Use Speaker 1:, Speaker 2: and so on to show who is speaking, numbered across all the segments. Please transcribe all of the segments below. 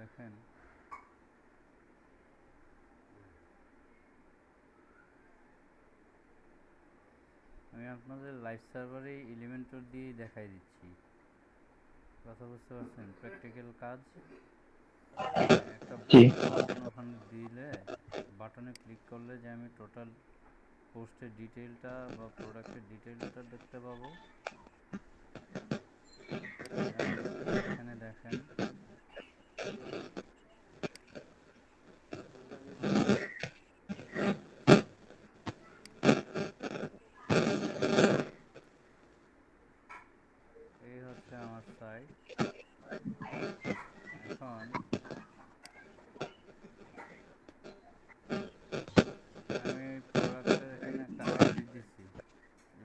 Speaker 1: দেখেন আমি আপনাদের লাইভ সার্ভারে এলিমেন্টর দিয়েই দেখাই দিচ্ছি। কথা বুঝতে পারছেন? প্র্যাকটিক্যাল কাজ। একটা
Speaker 2: জি।
Speaker 1: বাটন ওখানে দিলে, বাটনে ক্লিক করলে যে আমি টোটাল পোস্টের ডিটেইলটা বা প্রোডাক্টের ডিটেইলটা দেখতে পাবো। যেমন এখানে দেখেন এই হচ্ছে আমার সাইট। এখন আমি প্রোডাক্টের এখানে একটা আইডি দিছি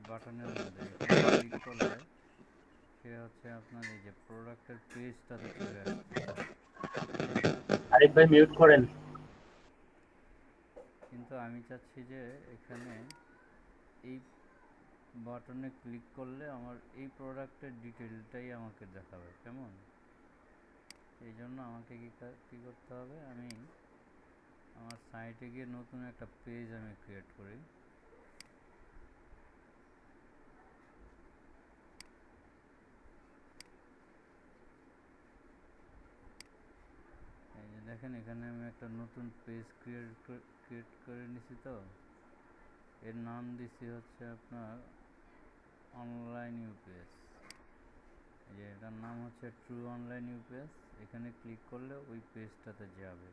Speaker 1: বাটনের মধ্যে। এখানে ক্লিক করলে সে হচ্ছে আপনার এই যে প্রোডাক্টের পেজটাতে চলে আসতেছে।
Speaker 2: আরিফ ভাই মিউট করেন।
Speaker 1: কিন্তু আমি চাচ্ছি যে এখানে এই বাটনে ক্লিক করলে আমার এই প্রোডাক্টের ডিটেলটাই আমাকে দেখাবে। কেমন? এই জন্য আমাকে কী করতে হবে, আমি আমার সাইটে গিয়ে নতুন একটা পেজ আমি ক্রিয়েট করি। এই যে দেখেন এখানে আমি একটা নতুন পেজ ক্রিয়েট করে নিছি। তো এর নাম দিছি হচ্ছে আপনার অনলাইন ইউপিএস। এই যে এটার নাম হচ্ছে ট্রু অনলাইন ইউপিএস। এখানে ক্লিক করলে ওই পেজটাতে যাবে।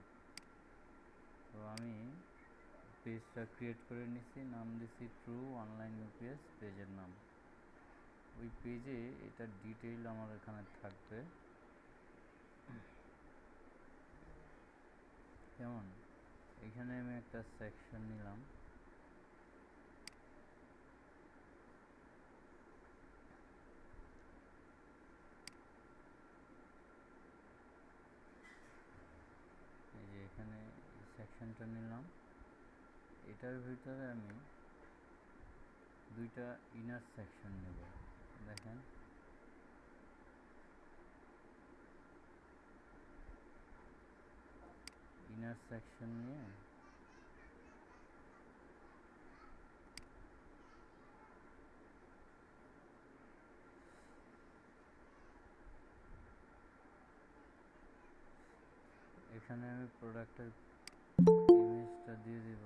Speaker 1: তো আমি পেজটা ক্রিয়েট করে নিছি, নাম দিছি ট্রু অনলাইন ইউপিএস পেজের নাম। ওই পেজে এটার ডিটেইল আমার এখানে থাকবে। কেমন? এখানে আমি একটা সেকশন নিলাম। এই যে এখানে সেকশনটা নিলাম। এটার ভিতরে আমি দুইটা ইনার সেকশন নেব। দেখেন ইনার সেকশন নিয়ে এখানে আমি প্রোডাক্টের ইমেজটা দিয়ে দিব।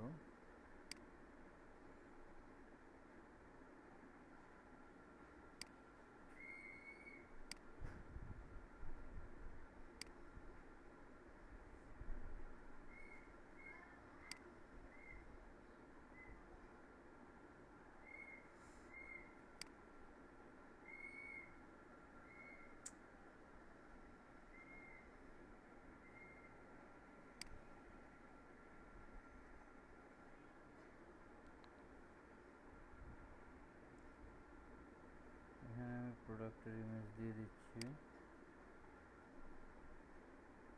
Speaker 1: এখানে আমি প্রোডাক্টের ইমেজ দিয়ে দিচ্ছি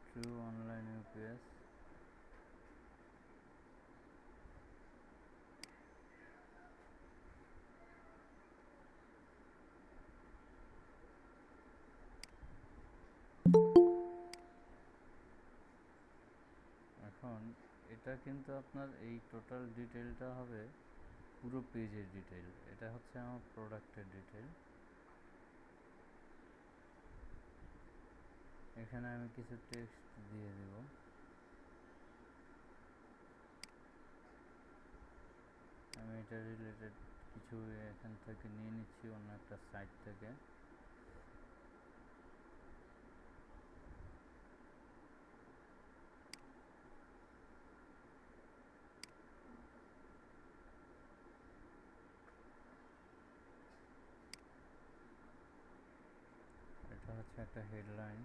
Speaker 1: ট্রু অনলাইন ইউপিএস। এখন এটা কিন্তু আপনার এই টোটাল ডিটেলটা হবে পুরো পেজের ডিটেল। এটা হচ্ছে আমার প্রোডাক্টের ডিটেল। এখানে আমি কিছু টেক্সট দিয়ে দেব। আমি এটা রিলেটেড কিছু এখান থেকে নিয়ে নিচ্ছি অন্য একটা সাইট থেকে। এটা হচ্ছে একটা হেডলাইন।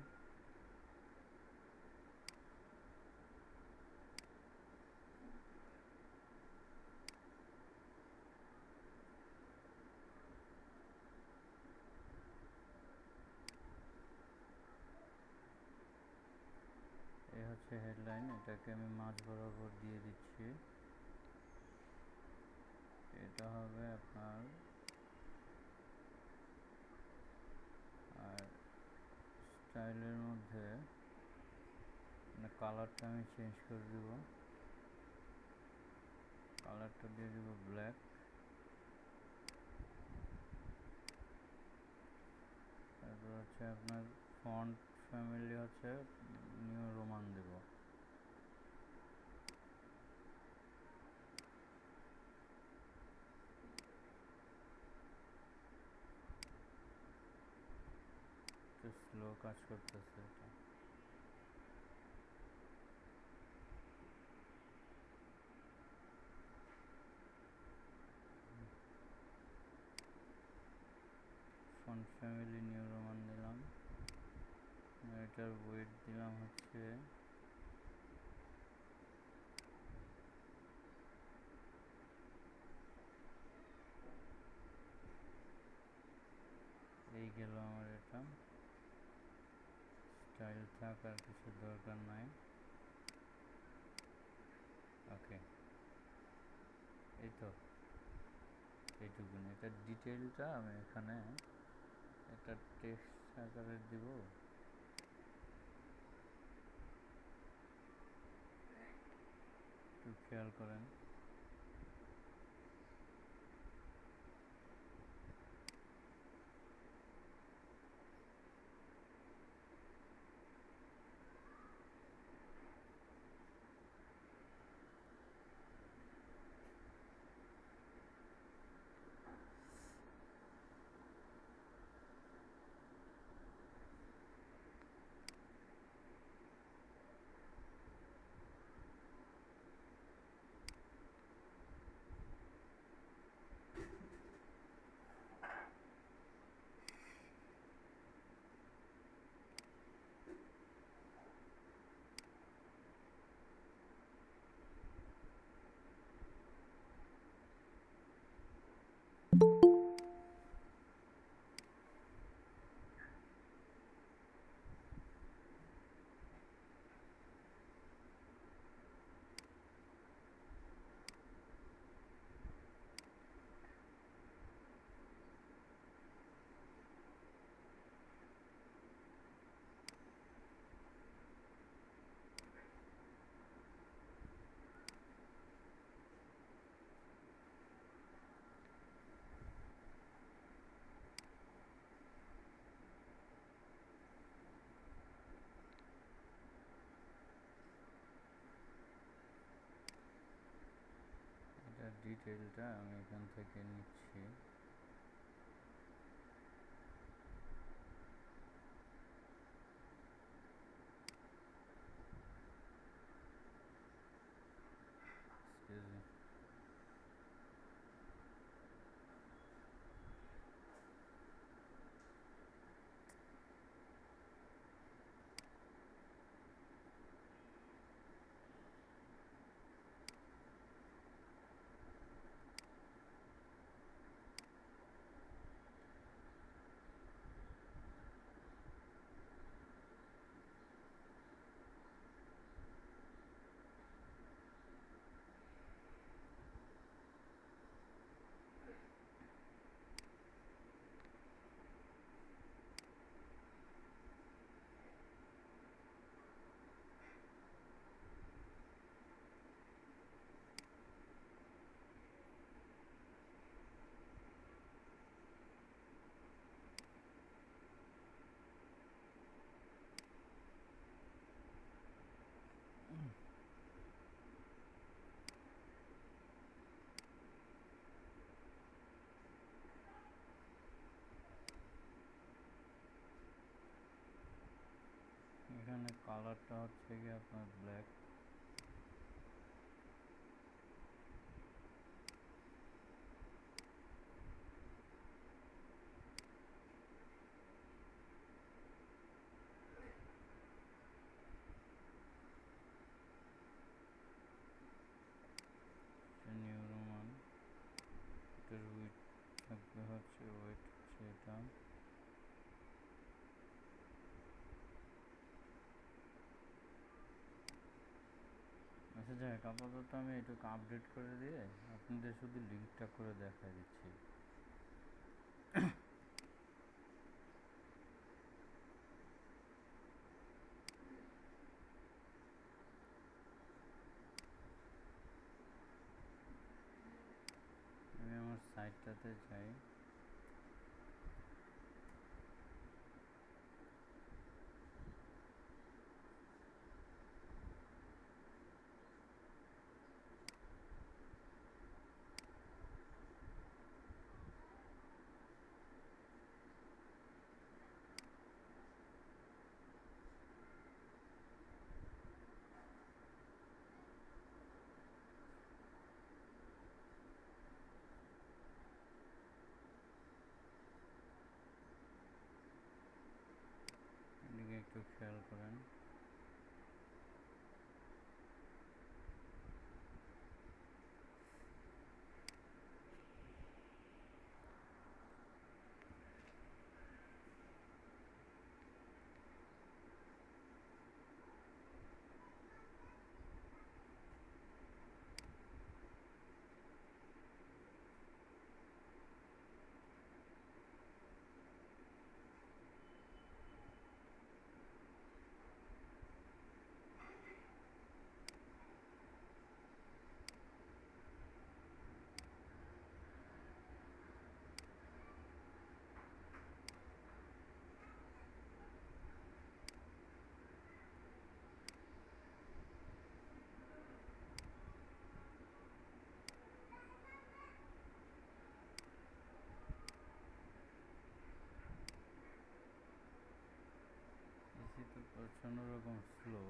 Speaker 1: এই হচ্ছে হেডলাইন। এটাকে আমি মাঝ বরাবর দিয়ে দিচ্ছি। এটা হবে আপনার আর স্টাইলের মধ্যে কালারটা আমি চেঞ্জ করে দেব, কালারটা দিয়ে দেব ব্ল্যাক। তারপর হচ্ছে আপনার ফন্ট ফ্যামিলি হচ্ছে নিউ রোমান দেব। একটু স্লো কাজ করতেছে এটা। ফন্ট ফ্যামিলি নিউ রোমান দিলাম, এটার ওয়েট দিলাম হচ্ছে এই গেল আমার এটা। স্টাইল থাকার কিছু দরকার নাই, ওকে এই তো এইটুকুনি। এটার ডিটেইলটা আমি এখানে একটা টেক্সট আকারে দিব। একটু খেয়াল করেন, এটার ডিটেইলটা আমি এখান থেকে নিচ্ছি। Excuse me. এখানে কালারটা হচ্ছে কি আপনার ব্ল্যাক। নিউ রোমান, এটার উইথ থাকবে হচ্ছে ওয়েট হচ্ছে এটা। আচ্ছা যাক, আপাতত আমি এটুকু আপডেট করে দিয়ে আপনাদের শুধু লিঙ্কটা করে দেখাই দিচ্ছি। সাইটটাতে যাই, এদিকে একটু খেয়াল করেন। এসি তো প্রচণ্ড রকম স্লো।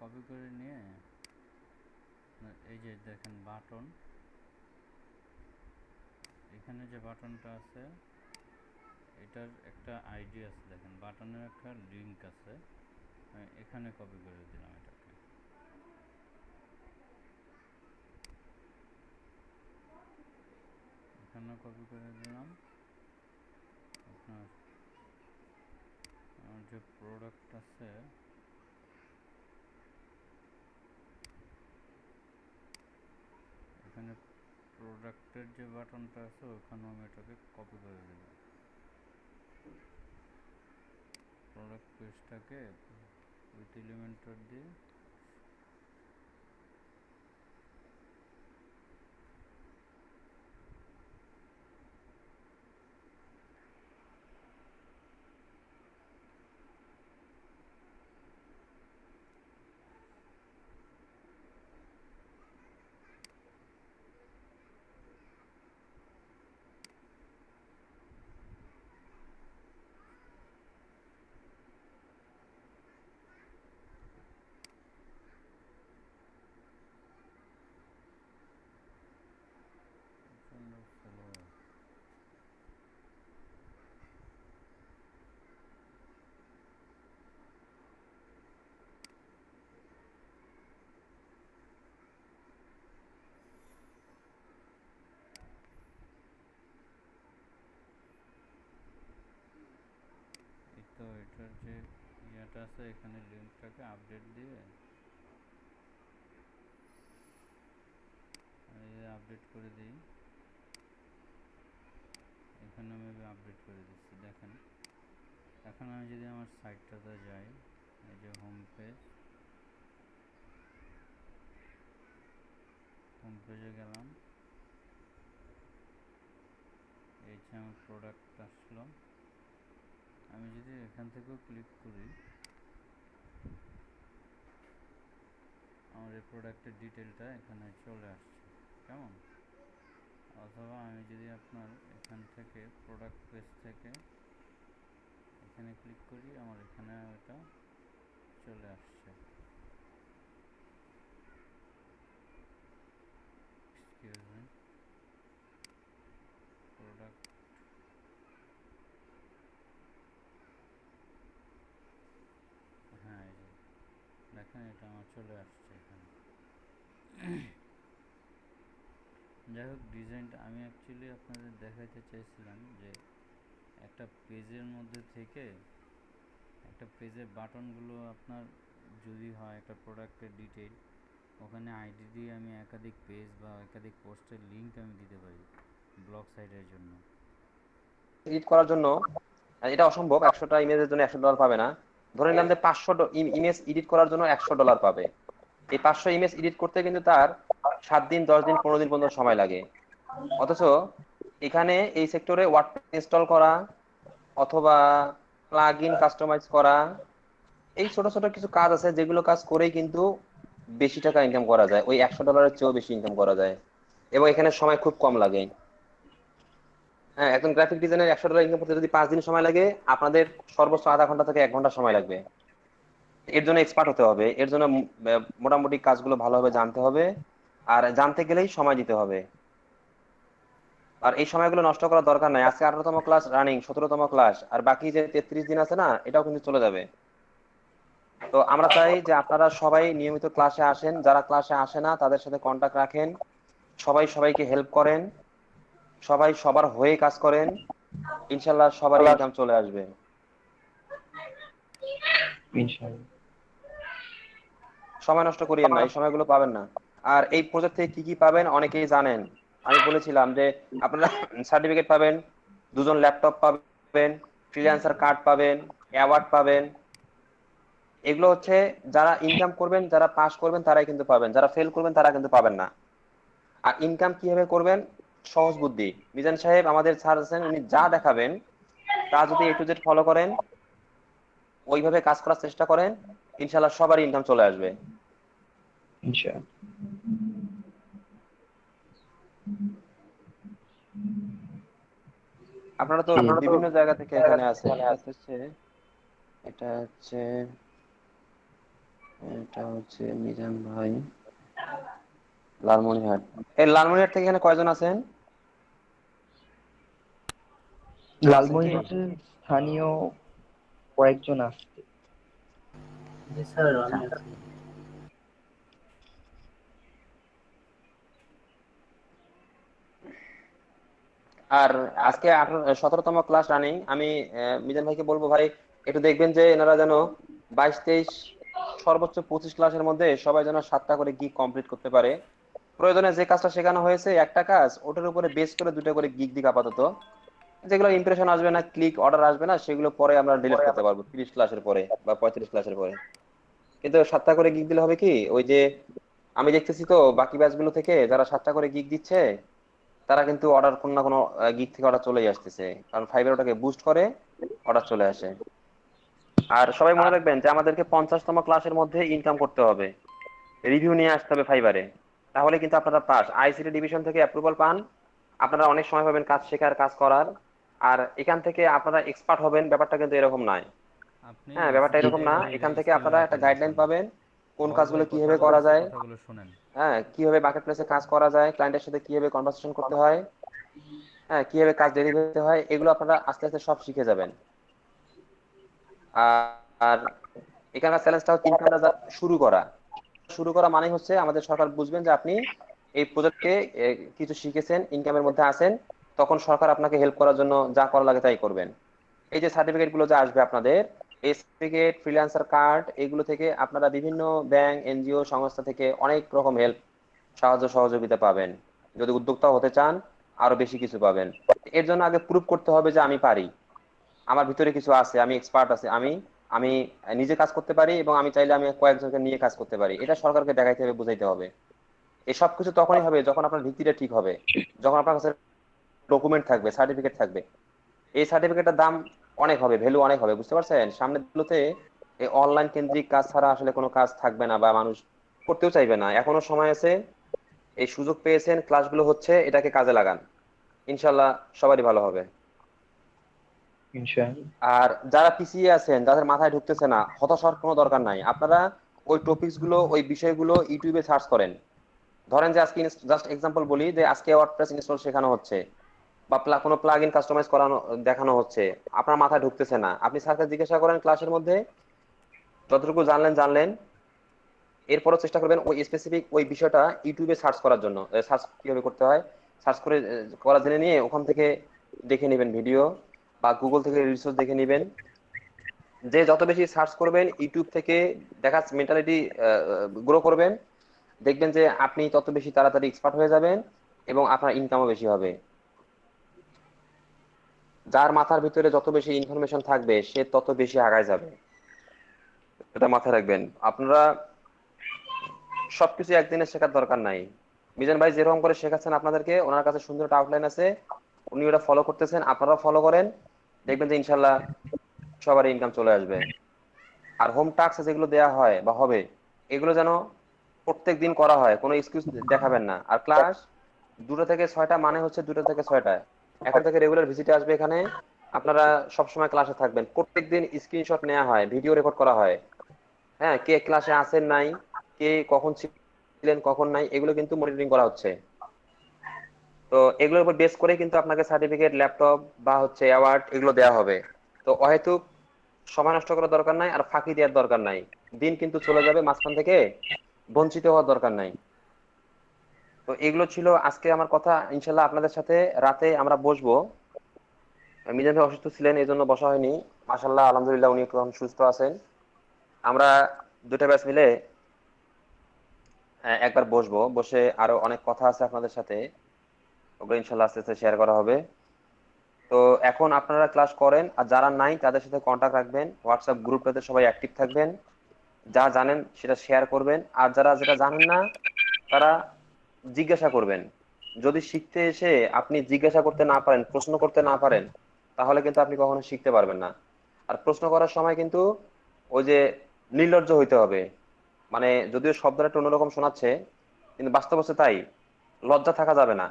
Speaker 1: কপি করে নিয়ে এই যে দেখেন বাটন, এখানে যে বাটনটা আছে এটার একটা আইডি আছে, দেখেন বাটনের একটা লিঙ্ক আছে, এখানে কপি করে দিলাম এটাকে। এখানে কপি করে দিলাম। আপনার আমার যে প্রোডাক্ট আছে এখানে প্রোডাক্টের যে বাটনটা আছে ওখানেও আমি এটাকে কপি করে দিলাম। প্রোডাক্ট পেজটাকে উইথ এলিমেন্টর দিয়ে প্রচণ্ড স্লো। এই তো এটার যে ইয়াটা আছে এখানে লিঙ্কটাকে আপডেট দিয়ে আপডেট করে দিই। এখানে আমি আপডেট করে দিচ্ছি, দেখেন। এখন আমি যদি আমার সাইটটাতে যাই, এই যে হোম পেজে গেলাম, এই যে আমার প্রোডাক্ট আসলো। আমি যদি এখান থেকেও ক্লিক করি আমার এই প্রোডাক্টের ডিটেলটা এখানে চলে আসছে, কেমন? অথবা আমি যদি আপনার এখান থেকে প্রোডাক্ট পেজ থেকে এখানে ক্লিক করি, আমার এখানে এটা চলে আসছে। এক্সকিউজ মি, প্রোডাক্ট চলে আসছে এখানে। যাই হোক, ডিজাইনটা আমি অ্যাকচুয়ালি আপনাদের দেখাইতে চাইছিলাম যে একটা পেজের মধ্যে থেকে একটা পেজের বাটনগুলো আপনার যদি হয় একটা প্রোডাক্টের ডিটেইল, ওখানে আইডি দিয়ে আমি একাধিক পেজ বা একাধিক পোস্টের লিঙ্ক আমি দিতে পারি ব্লগ সাইটের জন্য।
Speaker 3: এডিট করার জন্য এটা অসম্ভব, 100টা ইমেজের জন্য $100 পাবে না। ধরে নিলাম যে 500 ইমেজ এডিট করার জন্য $100 পাবে। এই 500 ইমেজ এডিট করতে কিন্তু তার 7 দিন, 10 দিন, 15 দিন পর্যন্ত সময় লাগে। অথচ এখানে এই সেক্টরে ওয়ার্ডপ্রেস ইনস্টল করা অথবা প্লাগ ইন কাস্টমাইজ করা, এই ছোট ছোট কিছু কাজ আছে যেগুলো কাজ করেই কিন্তু বেশি টাকা ইনকাম করা যায়, ওই $100 চেয়েও বেশি ইনকাম করা যায়, এবং এখানে সময় খুব কম লাগে। হ্যাঁ, একজন গ্রাফিক ডিজাইনের $100 ইনকাম করতে যদি 5 দিন সময় লাগে, আপনাদের সর্বোচ্চ আধা ঘন্টা থেকে 1 ঘন্টা সময় লাগবে। এর জন্য এক্সপার্ট হতে হবে, এর জন্য মোটামুটি কাজগুলো ভালোভাবে জানতে হবে, আর জানতে গেলেই সময় দিতে হবে। আর এই সময়গুলো নষ্ট করার দরকার নাই। আজকে 18তম ক্লাস রানিং, 17তম ক্লাস, আর বাকি যে 33 দিন আছে না, এটাও কিন্তু চলে যাবে। তো আমরা চাই যে আপনারা সবাই নিয়মিত ক্লাসে আসেন, যারা ক্লাসে আসে না তাদের সাথে কন্টাক্ট রাখেন, সবাই সবাইকে হেল্প করেন, সবাই সবার হয়ে কাজ করেন, ইনশাল্লাহ সবার ইনকাম চলে আসবে
Speaker 2: ইনশাআল্লাহ।
Speaker 3: সময় নষ্ট করিয়েন না, এই সময়গুলো পাবেন না। আর এই প্রজেক্ট থেকে কি কি পাবেন অনেকেই জানেন। আমি বলেছিলাম যে আপনারা সার্টিফিকেট পাবেন, 2জন ল্যাপটপ পাবেন, ফ্রিল্যান্সার কার্ড পাবেন, অ্যাওয়ার্ড পাবেন। এগুলো হচ্ছে যারা ইনকাম করবেন, যারা পাস করবেন তারাই কিন্তু পাবেন, যারা ফেল করবেন তারা কিন্তু পাবেন না। আর ইনকাম কিভাবে করবেন, সহজ বুদ্ধি। মিজান সাহেব আমাদের স্যার আছেন, উনি যা দেখাবেন তা যদি A to Z ফলো করেন, ওইভাবে কাজ করার চেষ্টা করেন, ইনশাল্লাহ সবারই ইনকাম চলে আসবে।
Speaker 2: ইনশাআল্লাহ।
Speaker 3: আপনারা তো বিভিন্ন জায়গা থেকে এখানে আছেন। এটা হচ্ছে মিজান ভাই লালমনিরহাট। এই লালমনিরহাট থেকে এখানে কয়জন আছেন?
Speaker 2: লালমনিরহাটের স্থানীয় কয়েকজন আসছে।
Speaker 4: জি স্যার, আমি আছি।
Speaker 3: আর আজকে 17তম ক্লাস রানিং। আমি মিজান ভাইকে বলবো, ভাই একটু দেখবেন যে এনারা যেন 22, 23, সর্বোচ্চ 25 ক্লাসের মধ্যে সবাই যেন 7টা করে গিগ কমপ্লিট করতে পারে। প্রয়োজনে যে কাজটা শেখানো হয়েছে একটা কাজ, ওটার উপরে বেস করে 2টা করে গিগ দিক আপাতত। যেগুলো ইমপ্রেশন আসবে না, ক্লিক অর্ডার আসবে না, সেগুলো পরে আমরা ডিলিট করতে পারবো 30 ক্লাসের পরে বা 35 ক্লাসের পরে। কিন্তু 7টা করে গিগ দিলে হবে কি, ওই যে আমি দেখতেছি তো বাকি ব্যাচগুলো থেকে যারা 7টা করে গিগ দিচ্ছে, তারা কিন্তু অর্ডার কোনো না কোনো গিগ থেকে অর্ডার চলেই আসতেছে, কারণ ফাইবার ওটাকে বুস্ট করে, অর্ডার চলে আসে। আর সবাই মনে রাখবেন যে আমাদেরকে 50তম ক্লাসের মধ্যে ইনকাম করতে হবে, রিভিউ নিয়ে আসতে হবে ফাইবারে, তাহলে কিন্তু আপনারা পাস। আইসিটি ডিভিশন থেকে অ্যাপ্রুভাল পান, আপনারা অনেক সময় পাবেন কাজ শেখার, কাজ করার। আর এখান থেকে আপনারা এক্সপার্ট হবেন, ব্যাপারটা কিন্তু এরকম নয়।
Speaker 1: আপনি
Speaker 3: হ্যাঁ, ব্যাপারটা এরকম না। এখান থেকে আপনারা একটা গাইডলাইন পাবেন, কোন কাজগুলো কিভাবে করা যায়,
Speaker 1: কথাগুলো শুনেন।
Speaker 3: হ্যাঁ, কিভাবে মার্কেট প্লেসে কাজ করা যায়, ক্লায়েন্টের সাথে কিভাবে কনভারসেশন করতে হয়, হ্যাঁ, কিভাবে কাজ ডেলিভারি করতে হয়, এগুলো আপনারা আস্তে আস্তে সব শিখে যাবেন। আর আর এখানকার চ্যালেঞ্জটা হচ্ছে ইনকামটা শুরু করা মানে হচ্ছে আমাদের সরকার বুঝবেন যে আপনি এই প্রজেক্টে কিছু শিখেছেন, ইনকামের মধ্যে আছেন, তখন সরকার আপনাকে হেল্প করার জন্য যা করা লাগে তাই করবেন। এই যে সার্টিফিকেট গুলো যে আসবে আপনাদের, এই সার্টিফিকেট, ফ্রিল্যান্সার কার্ড, এগুলো থেকে আপনারা বিভিন্ন ব্যাংক, এনজিও সংস্থা থেকে অনেক রকম হেল্প, সাহায্য সহযোগিতা পাবেন। যদি উদ্যোক্তা হতে চান আরো বেশি কিছু পাবেন। এর জন্য আগে প্রুভ করতে হবে যে আমি পারি, আমার ভিতরে কিছু আছে, আমি এক্সপার্ট আছে, আমি আমি নিজে কাজ করতে পারি, এবং আমি চাইলে আমি কয়েকজনকে নিয়ে কাজ করতে পারি। এটা সরকারকে দেখাইতে হবে, বুঝাইতে হবে। এই সব কিছু তখনই হবে যখন আপনার ভিত্তিটা ঠিক হবে, যখন আপনার কাছে ডকুমেন্ট থাকবে, সার্টিফিকেট থাকবে। এই সার্টিফিকেটের দাম অনেক হবে, ভ্যালু অনেক হবে, বুঝতে পারছেন? সামনের দিনগুলোতে এই অনলাইন কেন্দ্রিক কাজ ছাড়া আসলে কোনো কাজ থাকবে না, বা মানুষ করতেও চাইবে না। এখনো সময় আছে, এই সুযোগ পেয়েছেন, ক্লাসগুলো হচ্ছে, এটাকে কাজে লাগান, ইনশাল্লাহ সবারই ভালো হবে।
Speaker 2: ইনশাআল্লাহ।
Speaker 3: আর যারা পিছিয়ে আছেন, যাদের মাথায় ঢুকতেছে না, হতাশ হওয়ার কোনো দরকার নাই। আপনারা ওই টপিকস গুলো, ওই বিষয়গুলো ইউটিউবে সার্চ করেন। ধরেন যে আজকে জাস্ট এক্সাম্পল বলি, যে আজকে ওয়ার্ডপ্রেস ইনস্টল শেখানো হচ্ছে, বা কোনো প্লাগ ইন কাস্টমাইজ করানো দেখানো হচ্ছে, আপনার মাথায় ঢুকতেছে না, আপনি স্যারকে জিজ্ঞাসা করেন ক্লাসের মধ্যে, যতটুকু জানলেন, এরপরও চেষ্টা করবেন ওই স্পেসিফিক ওই বিষয়টা ইউটিউবে সার্চ করার জন্য। সার্চ কিভাবে করতে হয় সার্চ করে করা জেনে নিয়ে ওখান থেকে দেখে নেবেন ভিডিও, বা গুগল থেকে রিসোর্স দেখে নেবেন। যে যত বেশি সার্চ করবেন ইউটিউব থেকে দেখা মেন্টালিটি গ্রো করবেন, দেখবেন যে আপনি তত বেশি তাড়াতাড়ি এক্সপার্ট হয়ে যাবেন এবং আপনার ইনকামও বেশি হবে। যার মাথার ভিতরে যত বেশি ইনফরমেশন থাকবে সে তত বেশি আগায় যাবে, এটা মাথায় রাখবেন। আপনারা সবকিছু একদিনে শেখার দরকার নাই। মিজান ভাই যেরকম করে শেখাচ্ছেন আপনাদেরকে, ওনার কাছে সুন্দর একটা আউটলাইন আছে, উনি ওটা ফলো করতেছেন, আপনারাও ফলো করেন, দেখবেন যে ইনশাল্লাহ সবারই ইনকাম চলে আসবে। আর হোম টাস্ক যেগুলো দেওয়া হয় বা হবে, এগুলো যেন প্রত্যেক দিন করা হয়, কোনো এক্সকিউজ দেখাবেন না। আর ক্লাস 2টা থেকে 6টা মানে হচ্ছে 2টা থেকে 6টা, এখন থেকে রেগুলার ভিজিটে আসবে এখানে। আপনারা সবসময় ক্লাসে থাকবেন, প্রত্যেকদিন স্ক্রিনশট নেওয়া হয়, ভিডিও রেকর্ড করা হয়। হ্যাঁ, কে ক্লাসে আসেন নাই, কে কখন ছিলেন কখন নাই, এগুলো কিন্তু মনিটরিং করা হচ্ছে। তো এগুলোর উপর বেস করে কিন্তু আপনাকে সার্টিফিকেট, ল্যাপটপ বা হচ্ছে অ্যাওয়ার্ড এগুলো দেওয়া হবে। তো অহেতুক সময় নষ্ট করার দরকার নাই, আর ফাঁকি দেওয়ার দরকার নাই। দিন কিন্তু চলে যাবে, মাঝখান থেকে বঞ্চিত হওয়ার দরকার নাই। তো এগুলো ছিল আজকে আমার কথা। ইনশাল্লাহ আপনাদের সাথে রাতে আমরা বসবো। মিজান ভাই অসুস্থ ছিলেন, এই জন্য বসা হয়নি। মাশাল্লাহ আলহামদুলিল্লাহ উনি এখন সুস্থ আছেন। আমরা 2টা ব্যাচ মিলে একবার বসবো, বসে আরো অনেক কথা আছে আপনাদের সাথে, ওগুলো ইনশাল্লাহ আস্তে আস্তে শেয়ার করা হবে। তো এখন আপনারা ক্লাস করেন, আর যারা নাই তাদের সাথে কন্টাক্ট রাখবেন, হোয়াটসঅ্যাপ গ্রুপটাতে সবাই অ্যাক্টিভ থাকবেন, যা জানেন সেটা শেয়ার করবেন। আর যারা যেটা জানেন না তারা জিজ্ঞাসা করবেন। যদি শিখতে এসে আপনি জিজ্ঞাসা করতে না পারেন, প্রশ্ন করতে না পারেন, তাহলে কিন্তু আপনি কখনো শিখতে পারবেন না। আর প্রশ্ন করার সময় কিন্তু ওই যে নির্লজ্জ হইতে হবে। মানে যদিও শব্দটা একটু অন্যরকম শোনাচ্ছে, কিন্তু বাস্তব হচ্ছে তাই। লজ্জা থাকা যাবে না।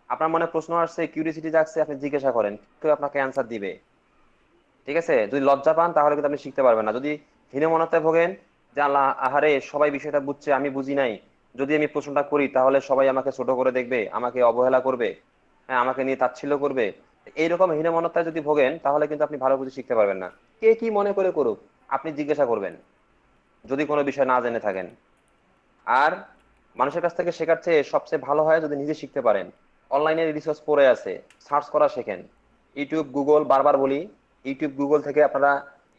Speaker 3: আপনার মনে প্রশ্ন আসছে, কিউরিসিটি জাগছে, আপনি জিজ্ঞাসা করেন, কেউ আপনাকে অ্যান্সার দিবে। ঠিক আছে? যদি লজ্জা পান তাহলে কিন্তু আপনি শিখতে পারবেন না। যদি হীনমন্যতায় ভোগেন যে আল্লাহ আহারে সবাই বিষয়টা বুঝছে আমি বুঝি নাই, যদি আমি প্রশ্নটা করি তাহলে সবাই আমাকে ছোট করে দেখবে, আমাকে অবহেলা করবে, হ্যাঁ আমাকে নিয়ে তাচ্ছিল্য করবে, এইরকম হীনমন্যতায় যদি ভোগেন তাহলে কিন্তু আপনি ভালো কিছু শিখতে পারবেন না। কে কি মনে করে করুক, আপনি জিজ্ঞাসা করবেন যদি কোনো বিষয় না জেনে থাকেন। আর মানুষের কাছ থেকে শেখার চেয়ে সবচেয়ে ভালো হয় যদি নিজে শিখতে পারেন। অনলাইনে রিসোর্স পড়ে আছে, সার্চ করা শেখেন। ইউটিউব, গুগল, বারবার বলি, ইউটিউব গুগল থেকে আপনারা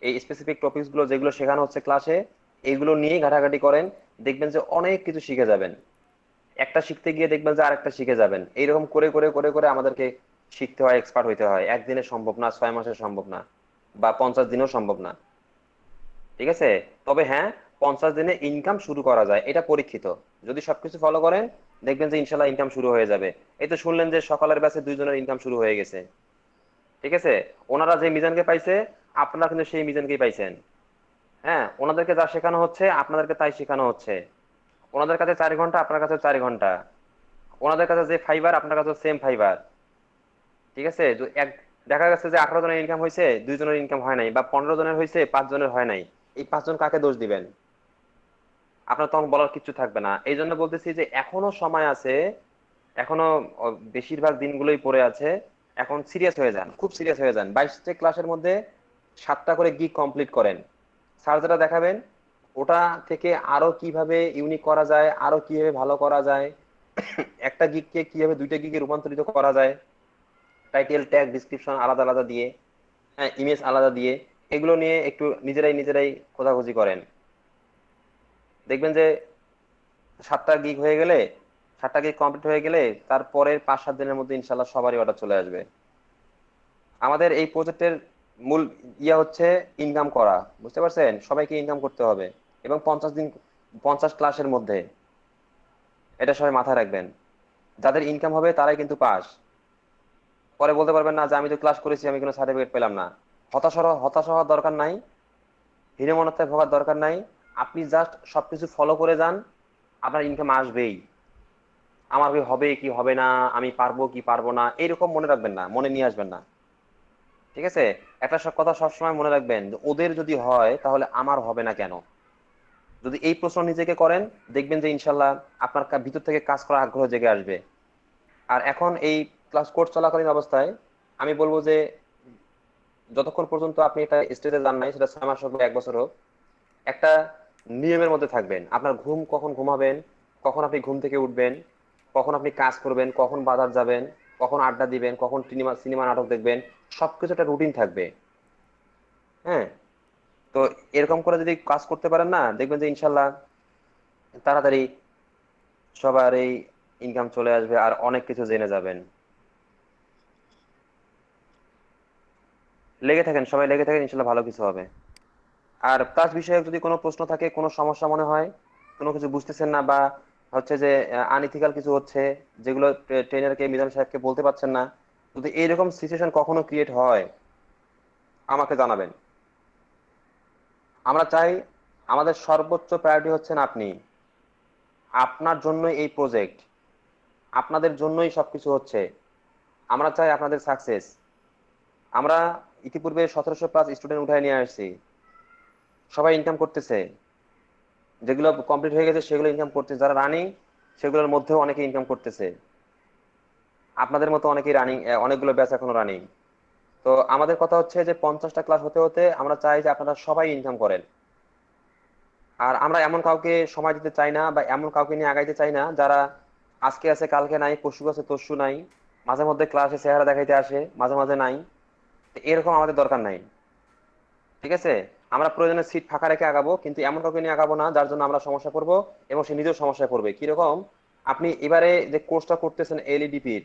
Speaker 3: এই স্পেসিফিক টপিকস গুলো যেগুলো শেখানো হচ্ছে ক্লাসে, এইগুলো নিয়ে ঘাটাঘাটি করেন, দেখবেন যে অনেক কিছু শিখে যাবেন। একটা শিখতে গিয়ে দেখবেন যে আরেকটা শিখে যাবেন। এইরকম করে করে করে করে আমাদেরকে শিখতে হয়, এক্সপার্ট হইতে হয়। একদিনে সম্ভব না, 6 মাসে সম্ভব না, বা 50 দিনেও সম্ভব না। ঠিক আছে? তবে হ্যাঁ, 50 দিনে ইনকাম শুরু করা যায়, এটা পরীক্ষিত। যদি সবকিছু ফলো করেন দেখবেন যে ইনশাল্লাহ ইনকাম শুরু হয়ে যাবে। এই তো শুনলেন যে সকালের ব্যাচে 2 জনের ইনকাম শুরু হয়ে গেছে। ঠিক আছে? ওনারা যে মিজানকে পাইছে, আপনারা কিন্তু সেই মিজানকেই পাইছেন। হ্যাঁ, ওনাদেরকে যা শেখানো হচ্ছে আপনাদেরকে তাই শেখানো হচ্ছে। ওনাদের কাছে 4 ঘন্টা, আপনার কাছে 4 ঘন্টা। ওনাদের কাছে যে ফাইবার, আপনার কাছে সেম ফাইবার। ঠিক আছে? দেখা গেছে যে 18 জনের ইনকাম হয়েছে, 2 জনের ইনকাম হয় নাই, বা 15 জনের হয়েছে, 5 জনের হয় নাই। এই 5 জন কাকে দোষ দিবেন? আপনার তখন বলার কিছু থাকবে না। এই জন্য বলতেছি যে এখনো সময় আছে, এখনো বেশিরভাগ দিনগুলোই পড়ে আছে। এখন সিরিয়াস হয়ে যান, খুব সিরিয়াস হয়ে যান। 22টা ক্লাসের মধ্যে 7টা করে গিগ কমপ্লিট করেন। স্যার যেটা দেখাবেন ওটা থেকে আরো কিভাবে ইউনিক করা যায়, আরো কিভাবে ভালো করা যায়, একটা গিগকে কিভাবে 2টা গিগে রূপান্তরিত করা যায়, টাইটেল, ট্যাগ, ডিসক্রিপশন আলাদা আলাদা দিয়ে, হ্যাঁ ইমেজ আলাদা দিয়ে, এগুলো নিয়ে একটু নিজেরাই নিজেরাই খোঁজাখুঁজি করেন। দেখবেন যে 7টা গিগ হয়ে গেলে, 7টা গিগ কমপ্লিট হয়ে গেলে তারপরের 5-7 দিনের মধ্যে ইনশাল্লাহ সবারই অর্ডার চলে আসবে। আমাদের এই প্রজেক্টের মূল ইয়া হচ্ছে ইনকাম করা, বুঝতে পারছেন? সবাইকে ইনকাম করতে হবে, এবং 50 দিন, 50 ক্লাসের মধ্যে। এটা সবাই মাথায় রাখবেন। যাদের ইনকাম হবে তারাই কিন্তু পাস। পরে বলতে পারবেন না যে আমি তো ক্লাস করেছি, আমি কোনো সার্টিফিকেট পেলাম না। হতাশ হওয়ার দরকার নাই, হীনমন্যতায় ভোগার দরকার নাই। আপনি জাস্ট সবকিছু ফলো করে যান, আপনার ইনকাম আসবেই। আমার কি হবে কি হবে না, আমি পারবো কি পারবো না, এইরকম মনে রাখবেন না, মনে নিয়ে আসবেন না। ঠিক আছে? একটা সব কথা সবসময় মনে রাখবেন যে ওদের যদি হয় তাহলে আমার হবে না কেন। যদি এই প্রশ্ন নিজেকে করেন দেখবেন যে ইনশাল্লাহ আপনার ভিতর থেকে কাজ করার আগ্রহ জেগে আসবে। আর এখন এই ক্লাস কোর্স চলাকালীন অবস্থায় আমি বলবো যে যতক্ষণ পর্যন্ত আপনি এটা স্টেজে যান নাই, সেটা 6 মাস হোক বা 1 বছর হোক, একটা নিয়মের মধ্যে থাকবেন। আপনার ঘুম কখন ঘুমাবেন, কখন আপনি ঘুম থেকে উঠবেন, কখন আপনি কাজ করবেন, কখন বাজার যাবেন, কখন আড্ডা দিবেন, কখন সিনেমা সিনেমা নাটক দেখবেন, সবকিছু একটা রুটিন থাকবে। হ্যাঁ, তো এরকম করে যদি কাজ করতে পারেন না, দেখবেন যে ইনশাল্লাহ তাড়াতাড়ি সবার এই ইনকাম চলে আসবে আর অনেক কিছু জেনে যাবেন। লেগে থাকেন, সবাই লেগে থাকেন, ইনশাল্লাহ ভালো কিছু হবে। আর প্লাস বিষয়ে যদি কোনো প্রশ্ন থাকে, কোনো সমস্যা মনে হয়, কোনো কিছু বুঝতেছেন না, বা হচ্ছে যে আনইথিক্যাল কিছু হচ্ছে, যেগুলো ট্রেনারকে মিজান সাহেবকে বলতে পারছেন না, যদি এইরকম সিচুয়েশন কখনো ক্রিয়েট হয়, আমাকে জানাবেন। আমরা চাই, আমাদের সর্বোচ্চ প্রায়োরিটি হচ্ছেন আপনি। আপনার জন্য এই প্রজেক্ট, আপনাদের জন্যই সবকিছু হচ্ছে। আমরা চাই আপনাদের সাকসেস। আমরা ইতিপূর্বে 1700+ স্টুডেন্ট উঠায় নিয়ে আসছি, সবাই ইনকাম করতেছে। যেগুলো কমপ্লিট হয়ে গেছে সেগুলো ইনকাম করতেছে, যারা রানিং সেগুলোর মধ্যেও অনেকে ইনকাম করতেছে। আপনাদের মতো অনেকেই রানিং, অনেকগুলো ব্যাচ এখনো রানিং। তো আমাদের কথা হচ্ছে যে 50টা ক্লাস হতে হতে আমরা চাই যে আপনারা সবাই ইনকাম করেন। আর আমরা এমন কাউকে সময় দিতে চাই না, বা এমন কাউকে নিয়ে আগাইতে চাই না যারা আজকে আছে কালকে নাই, পরশু আছে তরশু নাই, মাঝে মধ্যে ক্লাসে চেহারা দেখাইতে আসে, মাঝে মাঝে নাই। তো এরকম আমাদের দরকার নাই। ঠিক আছে, আমরা প্রয়োজনে সিট ফাঁকা রেখে আগাবো, কিন্তু এমন কাউকে নিয়ে আগাবো না যার জন্য আমরা সমস্যা পড়বো এবং সে নিজেও সমস্যায় পড়বে। কিরকম, আপনি এবারে যে কোর্সটা করতেছেন এলইডিপির,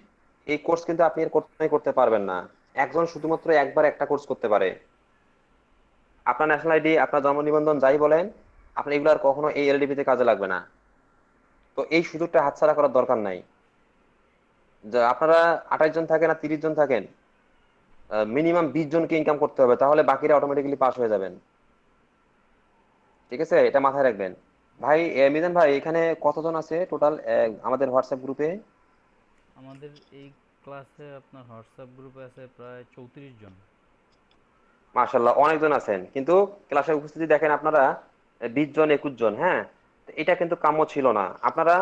Speaker 3: এই কোর্স কিন্তু আপনি এর কখনোই করতে পারবেন না। একজন শুধুমাত্র একবার একটা কোর্স করতে পারে। আপনার ন্যাশনাল আইডি, আপনার জন্ম নিবন্ধন যাই বলেন, আপনার এগুলো আর কখনো এই এলইডিপিতে কাজে লাগবে না। তো এই সুযোগটা হাতছাড়া করার দরকার নাই। যে আপনারা 28 জন থাকেন আর 30 জন থাকেন, মিনিমাম 20 জনকে ইনকাম করতে হবে, তাহলে বাকিরা অটোমেটিক্যালি পাস হয়ে যাবেন। ঠিক আছে, এটা মাথায় রাখবেন। ভাই মিজান ভাই, এখানে কতজন আছে টোটাল আমাদের হোয়াটসঅ্যাপ গ্রুপে?
Speaker 1: আমাদের এই ক্লাসে আপনার হোয়াটসঅ্যাপ গ্রুপে আছে প্রায় 34 জন।
Speaker 3: মাশাল্লাহ, অনেকজন আছেন, কিন্তু ক্লাসে উপস্থিতি দেখেন আপনারা 20 জন 21 জন। হ্যাঁ, তো এটা কিন্তু কাম্য ছিল না। আপনারা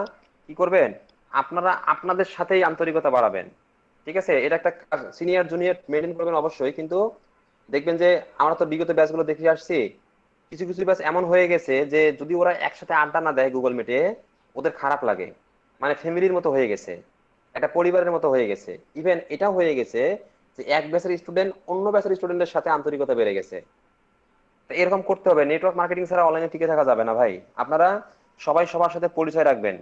Speaker 3: কি করবেন, আপনারা আপনাদের সাথেই আন্তরিকতা বাড়াবেন। ঠিক আছে, এটা একটা সিনিয়র জুনিয়র মেনটেন করবেন অবশ্যই, কিন্তু দেখবেন যে আমরা তো বিগত ব্যাচগুলো দেখে আসছি, কিছু কিছু ব্যাচ এমন হয়ে গেছে যে যদি ওরা একসাথে আড্ডা না দেয় গুগল মিটে, ওদের খারাপ লাগে। মানে ফ্যামিলির মতো হয়ে গেছে, একটা পরিবারের মতো হয়ে গেছে। ইভেন এটাও হয়ে গেছে যে এক ব্যাচের স্টুডেন্ট অন্য ব্যাচের স্টুডেন্টের সাথে আন্তরিকতা বেড়ে গেছে। তো এরকম করতে হবে, নেটওয়ার্ক মার্কেটিং ছাড়া অনলাইনে টিকে থাকা যাবে না ভাই। আপনারা সবাই সবার সাথে পরিচয় রাখবেন।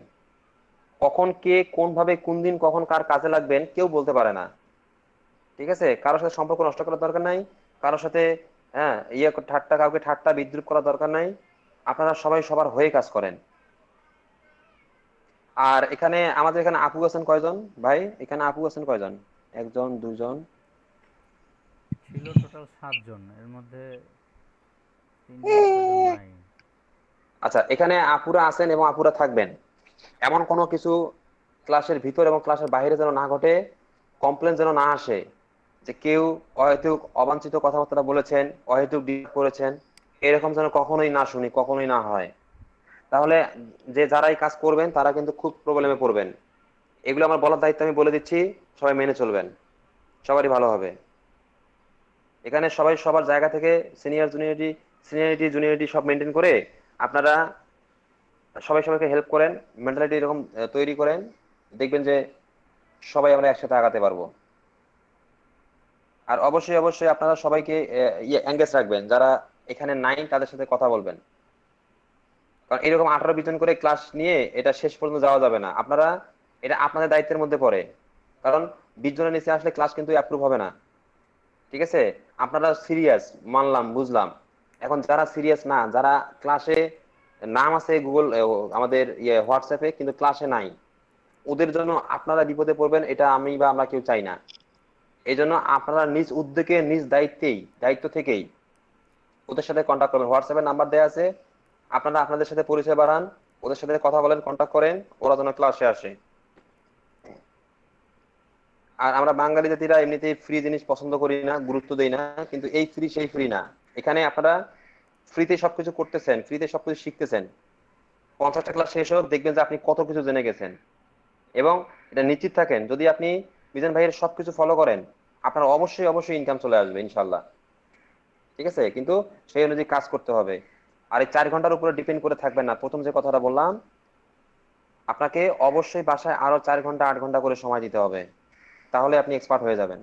Speaker 3: কখন কে কোন ভাবে কোন দিন কখন কার কাজে লাগবেন কেউ বলতে পারে না। ঠিক আছে, কারোর সাথে সম্পর্ক নষ্ট করার দরকার নাই, কারোর সাথে ঠাট্টা, কাউকে ঠাট্টা বিদ্রুপ করার দরকার নাই। আপনারা সবাই সবার হয়ে কাজ করেন। আর এখানে আমাদের এখানে আপু আছেন কয়জন ভাই? এখানে আপু আছেন কয়জন? একজন, দুজন?
Speaker 1: ছিল টোটাল 7 জন, এর মধ্যে 3 জন 4 জন নাই।
Speaker 3: আচ্ছা, এখানে আপুরা আছেন এবং আপুরা থাকবেন। এমন কোনো কিছু ক্লাসের ভিতর এবং ক্লাসের বাইরে যেন না ঘটে, কমপ্লেন যেন না আসে যে কেউ অহেতুক অবাঞ্ছিত কথাবার্তা বলেছেন, অহেতুক ডিপ করেছেন। এরকম যেন কখনোই না শুনি, কখনোই না হয়। তাহলে যে যারাই কাজ করবেন তারা কিন্তু খুব প্রবলেমে পড়বেন। এগুলো আমার বলার দায়িত্ব, আমি বলে দিচ্ছি, সবাই মেনে চলবেন, সবারই ভালো হবে। এখানে সবাই সবার জায়গা থেকে সিনিয়রিটি জুনিয়রিটি সব মেনটেন করে আপনারা সবাই সবাইকে হেল্প করেন, মেন্টালিটি এরকম তৈরি করেন, দেখবেন যে সবাই আমরা একসাথে আগাতে পারবো। আর অবশ্যই অবশ্যই আপনারা সবাইকে এঙ্গেজ রাখবেন, যারা এখানে নাই তাদের সাথে কথা বলবেন। কারণ এরকম 18-20 জন করে ক্লাস নিয়ে এটা শেষ পর্যন্ত যাওয়া যাবে না। আপনারা, এটা আপনাদের দায়িত্বের মধ্যে পড়ে। কারণ 20 জনের নিচে আসলে ক্লাস কিন্তু অ্যাপ্রুভ হবে না। ঠিক আছে, আপনারা সিরিয়াস, মানলাম বুঝলাম। এখন যারা সিরিয়াস না, যারা ক্লাসে নাম আছে গুগল আমাদের হোয়াটসঅ্যাপে কিন্তু ক্লাসে নাই, ওদের জন্য আপনারা বিপদে পড়বেন, এটা আমি বা আমরা কেউ চাই না। এই জন্য আপনারা নিজ উদ্যোগে নিজ দায়িত্ব থেকেই ওদের সাথে কন্ট্যাক্ট করবেন। হোয়াটসঅ্যাপে নাম্বার দেওয়া আছে, আপনারা আপনাদের সাথে পরিচয় বাড়ান, ওদের সাথে কথা বলেন, কন্ট্যাক্ট করেন, ওরা যেন ক্লাসে আসে। আর আমরা বাঙালি জাতিরা এমনিতেই ফ্রি জিনিস পছন্দ করি না, গুরুত্ব দেই না, কিন্তু এই ফ্রি সেই ফ্রি না। এখানে আপনারা ফ্রিতে সবকিছু করতেছেন, ফ্রিতে সবকিছু শিখতেছেন। 50টা ক্লাস শেষ হোক, দেখবেন যে আপনি কত কিছু জেনে গেছেন। এবং এটা নিশ্চিত থাকেন, যদি আপনি মিজান ভাইয়ের সবকিছু ফলো করেন, আপনার অবশ্যই অবশ্যই ইনকাম চলে আসবে ইনশাল্লাহ। ঠিক আছে, কিন্তু সেই অনুযায়ী কাজ করতে হবে। আর এই 4 ঘন্টার উপরে ডিপেন্ড করে থাকবেন না। প্রথম যে কথাটা বললাম, আপনাকে অবশ্যই বাসায় আরো 4 ঘন্টা 8 ঘন্টা করে সময় দিতে হবে, তাহলে আপনি এক্সপার্ট হয়ে যাবেন।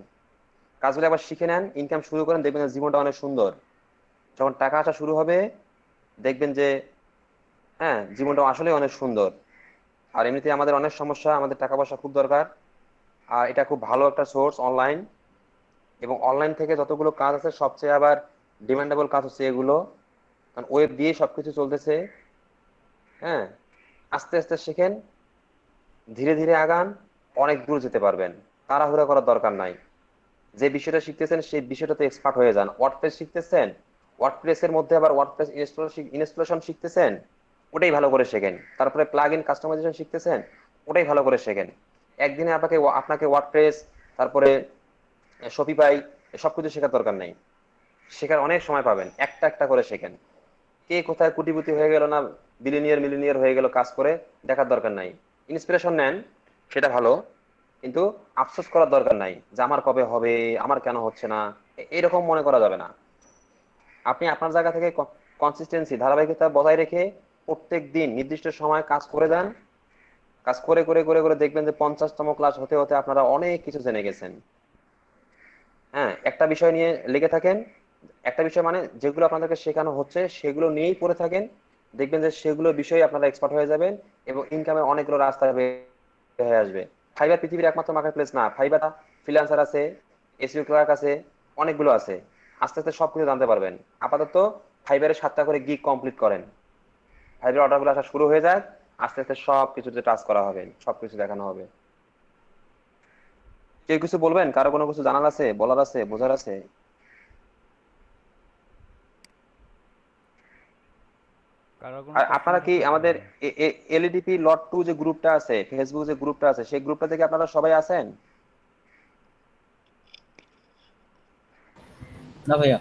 Speaker 3: কাজগুলো একবার শিখে নেন, ইনকাম শুরু করেন, দেখবেন যে জীবনটা অনেক সুন্দর। যখন টাকা আসা শুরু হবে দেখবেন যে হ্যাঁ, জীবনটা আসলে অনেক সুন্দর। আর এমনিতে আমাদের অনেক সমস্যা, আমাদের টাকা পয়সা খুব দরকার। আর এটা খুব ভালো একটা সোর্স অনলাইন, এবং অনলাইন থেকে যতগুলো কাজ আছে সবচেয়ে আবার ডিমান্ডেবল কাজ হচ্ছে এগুলো, কারণ ওয়েব দিয়ে সবকিছু চলতেছে। হ্যাঁ, আস্তে আস্তে শেখেন, ধীরে ধীরে আগান, অনেক দূর যেতে পারবেন। তাড়াহুড়া করার দরকার নাই। যে বিষয়টা শিখতেছেন সেই বিষয়টাতে এক্সপার্ট হয়ে যান। ওয়ার্ডপ্রেস শিখতেছেন, ওয়ার্ডপ্রেসের মধ্যে আবার ওয়ার্ডপ্রেস ইনস্টলেশন শিখতেছেন, ওটাই ভালো করে শেখেন। তারপরে প্লাগ ইন কাস্টমাইজেশন শিখতেছেন, ওটাই ভালো করে শেখেন। একদিনে আপনাকে আপনাকে ওয়ার্ডপ্রেস, তারপরে শপিফাই, সবকিছু শেখার দরকার নাই। শেখার অনেক সময় পাবেন, একটা একটা করে শেখেন। কে কোথায় কোটিপতি হয়ে গেল না বিলিনিয়ার মিলিনিয়ার হয়ে গেল কাজ করে, দেখার দরকার নাই। ইন্সপিরেশন নেন, সেটা ভালো, কিন্তু আফসোস করার দরকার নাই যে আমার কবে হবে, আমার কেন হচ্ছে না, এরকম মনে করা যাবে না। আপনি আপনার জায়গা থেকে কনসিস্টেন্সি, ধারাবাহিকতা বজায় রেখে প্রত্যেক দিন নির্দিষ্ট সময় কাজ করে যান। কাজ করে করে করে করে দেখবেন যে 50তম ক্লাস হতে হতে আপনারা অনেক কিছু জেনে গেছেন। হ্যাঁ, একটা বিষয় নিয়ে লেগে থাকেন, একটা বিষয় মানে যেগুলো আপনাদেরকে শেখানো হচ্ছে সেগুলো নিয়েই পড়ে থাকেন, দেখবেন যে সেগুলো বিষয়ে আপনারা এক্সপার্ট হয়ে যাবেন, এবং ইনকামের অনেকগুলো রাস্তা বের হয়ে আসবে। ফাইবার পৃথিবীর একমাত্র মার্কেট প্লেস না, ফাইবার ফ্রিল্যান্সার আছে, এসইও ক্লার্ক আছে, অনেকগুলো আছে। আস্তে আস্তে সবকিছু জানতে পারবেন। আপাতত ফাইবারে 7টা করে গিগ কমপ্লিট করেন, ফাইবার অর্ডারগুলো আসা শুরু হয়ে যাক, আস্তে আস্তে সবকিছুতে টাচ করা হবে, সবকিছু দেখানো হবে। কেউ কিছু বলবেন? কারো কোনো কিছু জানার আছে, বলার আছে, বোঝার আছে?
Speaker 1: কারো কোনো
Speaker 3: আর
Speaker 1: প্রশ্ন
Speaker 3: আপনারা কি
Speaker 1: থাকলে
Speaker 3: আমাদের
Speaker 1: করেন।
Speaker 3: এলইডিপি লট 2 যে গ্রুপটা আছে, ফেসবুক যে গ্রুপটা আছে, সেই গ্রুপটা থেকে আপনারা সবাই আছেন?
Speaker 4: না ভাইয়া।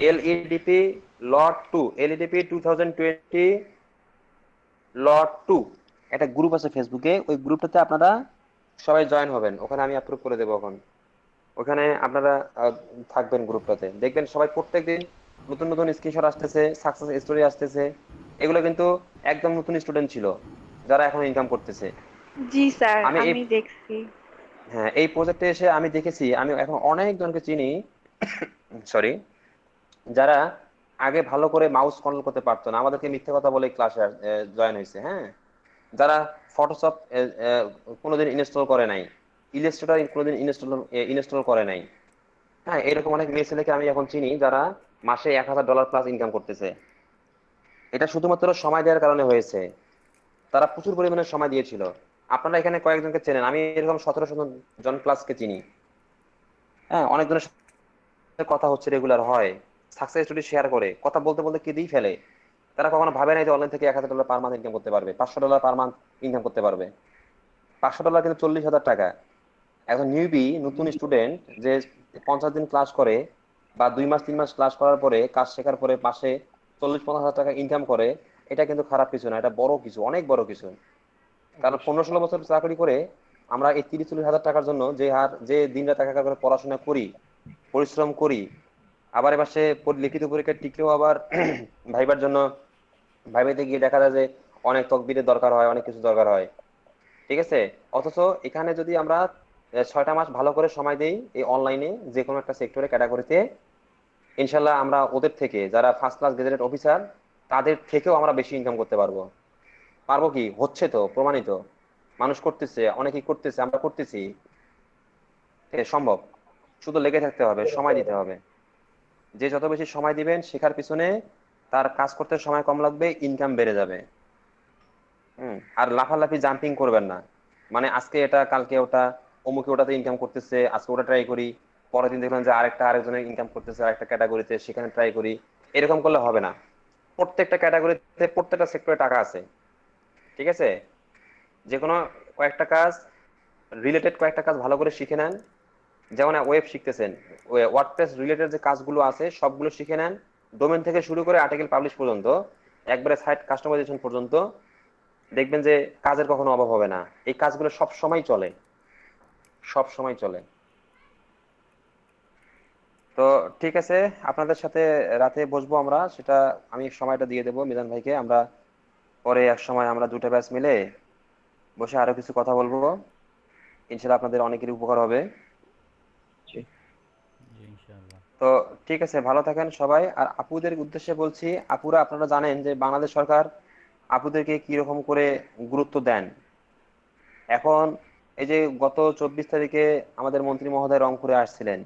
Speaker 3: এলইডিপি লট 2, এলইডিপি 2020 লট 2 একটা গ্রুপ আছে ফেসবুকে, ওই গ্রুপটাতে আপনারা সবাই জয়েন হবেন। ওখানে আমি অ্যাপ্রুভ করে দেবো এখন। ওখানে আপনারা থাকবেন গ্রুপটাতে, দেখবেন সবাই প্রত্যেকদিন নতুন নতুন স্ক্রিনশট আসতেছে, সাকসেস স্টোরি আসতেছে। এগুলো কিন্তু একদম নতুন স্টুডেন্ট ছিল যারা এখন ইনকাম করতেছে।
Speaker 5: জি স্যার,
Speaker 3: আমি এই
Speaker 5: আমি দেখছি।
Speaker 3: হ্যাঁ, এই প্রজেক্টে এসে আমি দেখেছি, আমি এখন অনেক জনকে চিনি, সরি, যারা আগে ভালো করে মাউস কন্ট্রোল করতে পারতো না, আমাদেরকে মিথ্যে কথা বলে ক্লাসে জয়েন হয়েছে। হ্যাঁ, যারা ফটোশপ কোনোদিন ইনস্টল করে নাই, ইলাস্ট্রেটর কোনোদিন ইনস্টল করে নাই। হ্যাঁ, এরকম অনেক মেয়ে ছেলেকে আমি এখন চিনি যারা মাসে $1000 প্লাস ইনকাম করতেছে। এটা শুধুমাত্র সময় দেওয়ার কারণে হয়েছে, তারা প্রচুর পরিমাণে সময় দিয়েছিল। আপনারা এখানে কয়েকজনকে চেনেন, আমি এরকম 1700 জন প্লাসকে চিনি। হ্যাঁ, অনেকজনের সাথে কথা হচ্ছে, রেগুলার হয়, সাকসেস স্টোরি শেয়ার করে, কথা বলতে বলতে কেঁদেই ফেলে। তারা কখনো ভাবে নাই যে অনলাইন থেকে $1000 পার মান্থ ইনকাম করতে পারবে, $500 পার মান্থ ইনকাম করতে পারবে। $500 কিন্তু 40,000 টাকা। একজন নিউবি, নতুন স্টুডেন্ট, যে 50 দিন ক্লাস করে বা 2 মাস 3 মাস ক্লাস করার পরে, কাজ শেখার পরে মাসে 40-50 হাজার টাকা ইনকাম করে, এটা কিন্তু খারাপ কিছু না, এটা বড় কিছু, অনেক বড় কিছু। কারণ
Speaker 1: অবশ্যই।
Speaker 3: 15-16 বছর চাকরি করে আমরা এই 30-40 হাজার টাকার জন্য যে দিন রাত একা করে পড়াশোনা করি, পরিশ্রম করি, আবার এবার সে লিখিত পরীক্ষায় টিকলেও আবার ভাইবার জন্য ভাইবাতে গিয়ে দেখা যায় যে অনেক তকবিরের দরকার হয়, অনেক কিছু দরকার হয়। ঠিক আছে, অথচ এখানে যদি আমরা 6টা মাস ভালো করে সময় দেই এই অনলাইনে যে কোনো একটা সেক্টরে ক্যাটাগরিতে, ইনশাল্লাহ আমরা ওদের থেকে, যারা ফার্স্ট ক্লাস গ্রাজুয়েট অফিসার, তাদের থেকেও আমরা বেশি ইনকাম করতে পারবো। পারবো কি, হচ্ছে তো প্রমাণিত, মানুষ করতেছে, অনেকেই করতেছে, আমরা করতেছি। সম্ভব, শুধু লেগে থাকতে হবে, সময় দিতে হবে। যে যত বেশি সময় দিবেন শেখার পিছনে, তার কাজ করতে সময় কম লাগবে, ইনকাম বেড়ে যাবে। আর লাফালাফি জাম্পিং করবেন না, মানে আজকে এটা কালকে ওটা, অমুকে ওটাতে ইনকাম করতেছে, আজকে ওটা ট্রাই করি, পরের দিন দেখলাম যে আরেকজনের ইনকাম করতেছে আরেকটা ক্যাটাগরিতে, সেখানে ট্রাই করি। এরকম করলে হবে না। প্রত্যেকটা ক্যাটাগরিতে, প্রত্যেকটা সেক্টরে টাকা আছে। ঠিক আছে, যে কোনো কয়েকটা কাজ, রিলেটেড কয়েকটা কাজ ভালো করে শিখে নেন। যেমন ওয়েব শিখতেছেন, ওয়ার্ডপ্রেস রিলেটেড যে কাজগুলো আছে সবগুলো শিখে নেন, ডোমেন থেকে শুরু করে আর্টিকেল পাবলিশ পর্যন্ত, একবারে সাইট কাস্টমাইজেশন পর্যন্ত। দেখবেন যে কাজের কখনো অভাব হবে না। এই কাজগুলো সব সময় চলে, সব সময় চলে। তো ঠিক আছে, আপনাদের সাথে রাতে বসবো আমরা, সেটা আমি সময়টা দিয়ে দেবো মিজান ভাইকে। আমরা পরে এক সময় আমরা দুটো ব্যাচ মিলে বসে আরো কিছু কথা বলবো, ইনশাল্লাহ আপনাদের অনেকেরই উপকার হবে।
Speaker 2: জি।
Speaker 1: জি ইনশাআল্লাহ।
Speaker 3: তো ঠিক আছে, ভালো থাকেন সবাই। আর আপুদের উদ্দেশ্যে বলছি, আপুরা আপনারা জানেন যে বাংলাদেশ সরকার আপুদেরকে কি রকম করে গুরুত্ব দেন। এখন এই যে গত 24 তারিখে আমাদের মন্ত্রী মহোদয় রংপুরে আসছিলেন,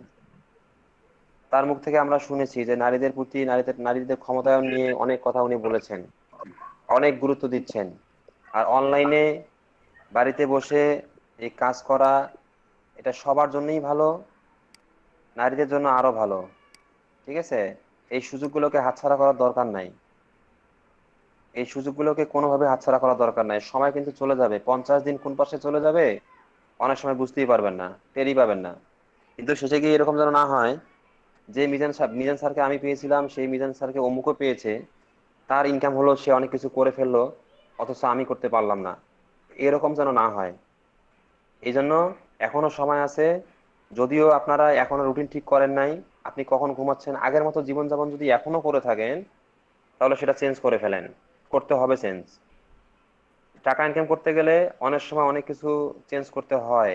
Speaker 3: তার মুখ থেকে আমরা শুনেছি যে নারীদের প্রতি, নারীদের ক্ষমতায়ন নিয়ে অনেক কথা উনি বলেছেন, অনেক গুরুত্ব দিচ্ছেন। আর অনলাইনে বাড়িতে বসে এই কাজ করা, এটা সবার জন্যই ভালো, নারীদের জন্য আরো ভালো। ঠিক আছে, এই সুযোগগুলোকে হাতছাড়া করার দরকার নাই। এই সুযোগগুলোকে কোনোভাবে হাতছাড়া করার দরকার নাই। সময় কিন্তু চলে যাবে, 50 দিন কোন পাশে চলে যাবে অনেক সময় বুঝতেই পারবেন না, টেরই পাবেন না। কিন্তু শেষে গিয়ে এরকম যেন না হয় যে মিজান স্যারকে আমি পেয়েছিলাম, সেই মিজান স্যারকে অমুকও পেয়েছে, তার ইনকাম হলো, সে অনেক কিছু করে ফেললো, অথচ আমি করতে পারলাম না। এরকম যেন না হয়। এই জন্য এখনো সময় আছে। যদিও আপনারা এখনো রুটিন ঠিক করেন নাই, আপনি কখন ঘুমাচ্ছেন, আগের মতো জীবনযাপন যদি এখনো করে থাকেন, তাহলে সেটা চেঞ্জ করে ফেলেন। করতে হবে চেঞ্জ। টাকা ইনকাম করতে গেলে অনেক সময় অনেক কিছু চেঞ্জ করতে হয়,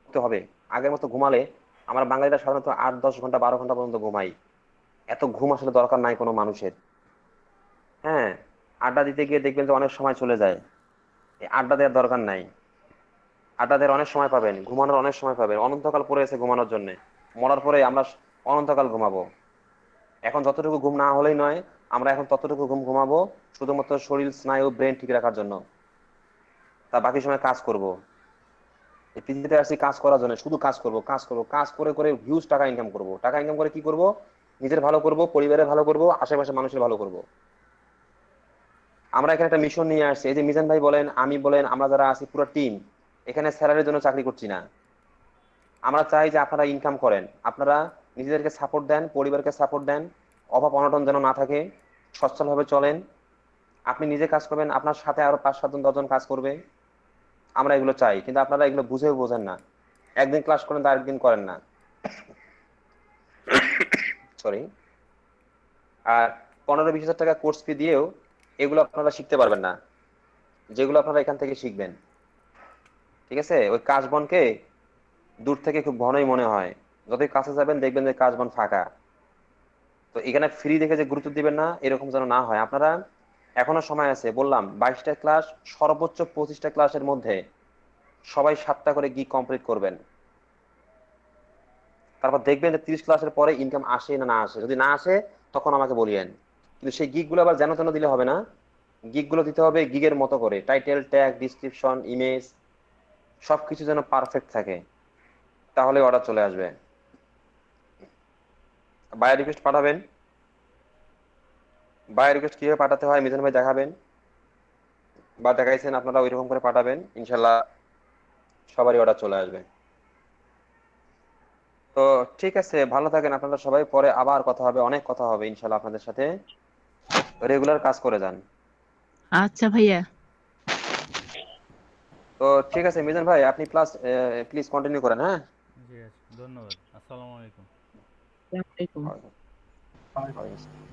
Speaker 3: করতে হবে। আগের মতো ঘুমালে, আমরা বাঙালিরা সাধারণত 8-10 ঘন্টা 12 ঘন্টা পর্যন্ত ঘুমাই। এত ঘুম আসলে দরকার নাই কোনো মানুষের। হ্যাঁ, আড্ডা দিতে গিয়ে দেখবেন যে অনেক সময় চলে যায়। এই আড্ডা দেওয়ার দরকার নাই। আড্ডা দেওয়ার অনেক সময় পাবেন, ঘুমানোর অনেক সময় পাবেন। অনন্তকাল পড়ে আছে ঘুমানোর জন্য। মরার পরে আমরা অনন্তকাল ঘুমাবো। এখন যতটুকু ঘুম না হলেই নয়, আমরা এখন ততটুকু ঘুম ঘুমাবো, শুধুমাত্র শরীর, স্নায়ু, ব্রেন ঠিক রাখার জন্য। তা বাকি সময় কাজ করব। এই পৃথিবীতে আসছি কাজ করার জন্য, শুধু কাজ করব, কাজ করব, কাজ করে করে হিউজ টাকা ইনকাম করব। টাকা ইনকাম করে কি করব? নিজের ভালো করব, পরিবারের ভালো করব, আশেপাশে মানুষের ভালো করব। আমরা এখানে একটা মিশন নিয়ে আসছি। এই যে মিজান ভাই বলেন, আমি বলেন, আমরা যারা আছি পুরো টিম, এখানে স্যালারির জন্য চাকরি করছি না। আমরা চাই যে আপনারা ইনকাম করেন, আপনারা নিজেদেরকে সাপোর্ট দেন, পরিবারকে সাপোর্ট দেন, অভাব অনটন যেন না থাকে, সচ্ছলভাবে চলেন। আপনি নিজে কাজ করবেন, আপনার সাথে আরো 5-7 জন 10 জন কাজ করবে। আমরা এগুলো চাই, কিন্তু আপনারা এগুলো বুঝেও বোঝেন না। একদিন ক্লাস করেন, তার একদিন করেন না। সরি। আর 15-20 হাজার টাকা কোর্স ফি দিয়েও এগুলো আপনারা শিখতে পারবেন না, যেগুলো আপনারা এখান থেকে শিখবেন। ঠিক আছে, ওই কাশ বনকে দূর থেকে খুব ঘনই মনে হয়, যতই কাছে যাবেন দেখবেন যে কাশ বন ফাঁকা। তো এখানে ফ্রি দেখে যে গুরুত্ব দিবেন না, এরকম যেন না হয়। আপনারা এখনো সময় আছে, বললাম 22টা ক্লাস, সর্বোচ্চ 25টা ক্লাসের মধ্যে সবাই 7টা করে গিগ কমপ্লিট করবেন। তারপর দেখবেন যে 30 ক্লাসের পরে ইনকাম আসে না না আসে। যদি না আসে তখন আমাকে বলিয়েন। কিন্তু সেই গিগ গুলো আবার যেন তেন দিলে হবে না। গিগ গুলো দিতে হবে গিগের মতো করে, টাইটেল, ট্যাগ, ডিসক্রিপশন, ইমেজ, সবকিছু যেন পারফেক্ট থাকে, তাহলে অর্ডার চলে আসবে। বায়ার রিকোয়েস্ট পাঠাবেন। বায়ার রিকোয়েস্ট কিভাবে পাঠাতে হয় মিজান ভাই দেখাবেন, বা দেখাইছেন, আপনারা ওইরকম করে পাঠাবেন, ইনশাল্লাহ সবারই অর্ডার চলে আসবে। তো ঠিক আছে, ভালো থাকেন আপনারা সবাই। পরে আবার কথা হবে, অনেক কথা হবে ইনশাল্লাহ আপনাদের সাথে। রেগুলার কাজ করে যান।
Speaker 5: আচ্ছা ভাইয়া।
Speaker 3: তো ঠিক আছে মিজান ভাই, আপনি প্লিজ কন্টিনিউ করেন। হ্যাঁ।
Speaker 1: জি আচ্ছা, ধন্যবাদ। আসসালামু আলাইকুম।
Speaker 5: আসসালামু আলাইকুম।
Speaker 3: ওয়ালাইকুম।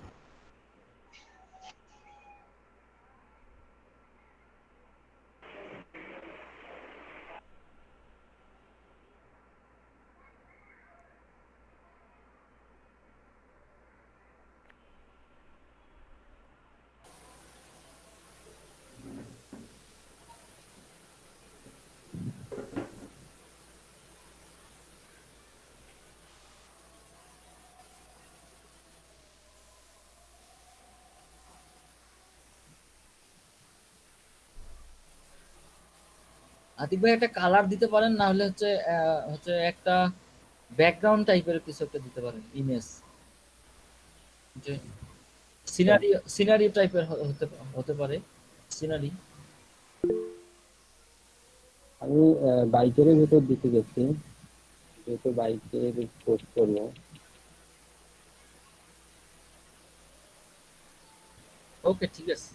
Speaker 4: আতিক ভাই একটা কালার দিতে পারেন, না হলে হচ্ছে হচ্ছে একটা ব্যাকগ্রাউন্ড টাইপের কিছু একটা দিতে পারেন, ইমেজ, যে সিনারি সিনারি টাইপের হতে হতে পারে, সিনারি।
Speaker 6: আমি বাইকের ভিতর দিতে গেছি, যেহেতু বাইকের পোস্ট করবো।
Speaker 4: ওকে, ঠিক আছে।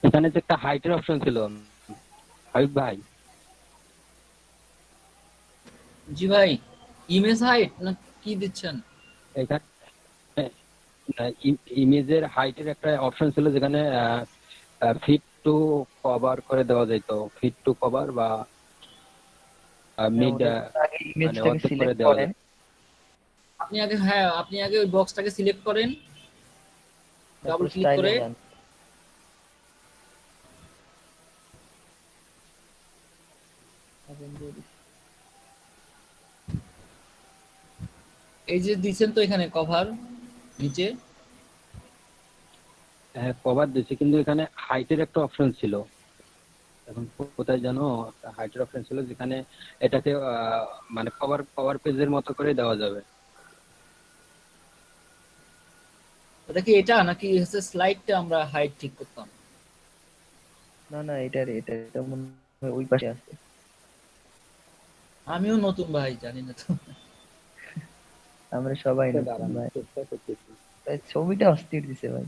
Speaker 6: এখানে যে একটা হাইটের অপশন ছিল হাবিব ভাই,
Speaker 4: জি ভাই, ইমেজ হাইট না কি দিচ্ছেন?
Speaker 6: এখানে ইমেজের হাইটের একটা অপশন ছিল যেখানে ফিট টু কভার করে দেওয়া যেত, ফিট টু কভার বা মিড
Speaker 2: আগে
Speaker 6: মানে
Speaker 2: ইমেজটাকে
Speaker 6: অর্ধেক করে
Speaker 2: সিলেক্ট
Speaker 6: দেওয়া
Speaker 2: করেন।
Speaker 6: যায়।
Speaker 4: আপনি আগে ওই বক্সটাকে সিলেক্ট করেন, ডাবল
Speaker 2: তারপর
Speaker 4: ক্লিক
Speaker 2: স্টাইলে
Speaker 4: করে
Speaker 2: যান।
Speaker 4: এই যে দিচ্ছেন তো এখানে কভার নিচে,
Speaker 6: হ্যাঁ কভার দিচ্ছে, কিন্তু এখানে হাইটের একটা অপশন ছিল। এখন কোথায় জানো হাইটের অপশন ছিল যেখানে এটাকে মানে কভার কভার পেজের মতো করে দেওয়া যাবে।
Speaker 4: এটা কি এটা নাকি হচ্ছে স্লাইডটা আমরা হাইট ঠিক করতাম?
Speaker 2: না না, এটা মনে হয় ওই পাশে আছে।
Speaker 4: আমিও নতুন ভাই, জানি না তো।
Speaker 2: আমরা সবাই নতুন
Speaker 6: দাঁড়ানো
Speaker 2: ভাই।
Speaker 6: চেষ্টা করতেছি।
Speaker 2: তাই ছবিটা অস্থির দিছে ভাই।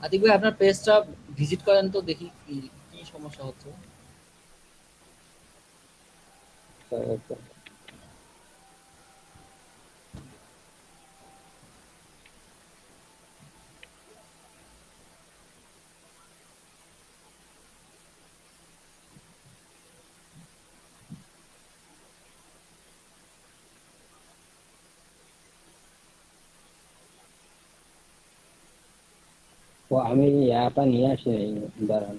Speaker 4: আতিক ভাই, আপনার পেজটা ভিজিট করেন তো, দেখি কি কি সমস্যা হচ্ছে।
Speaker 6: ও আমি অ্যাপটা নিয়ে আসি, দাঁড়ান।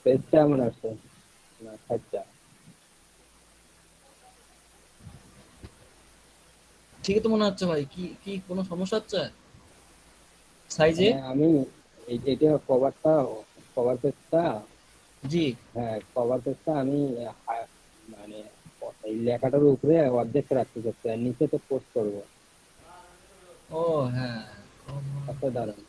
Speaker 6: পেজটা এমন আছে না সাইটটা।
Speaker 4: ঠিকই তো মনে হচ্ছে ভাই, কি কি কোনো সমস্যা হচ্ছে সাইজে?
Speaker 6: মানে আমি এটা কভারটা, কভার পেজটা,
Speaker 4: জি।
Speaker 6: হ্যাঁ কভার পেজটা আমি মানে এই লেখাটার উপরে অর্ধেক রাখতে চাচ্ছি আর নিচে তো পোস্ট করবো।
Speaker 4: ও হ্যাঁ,
Speaker 6: আচ্ছা দাঁড়ান।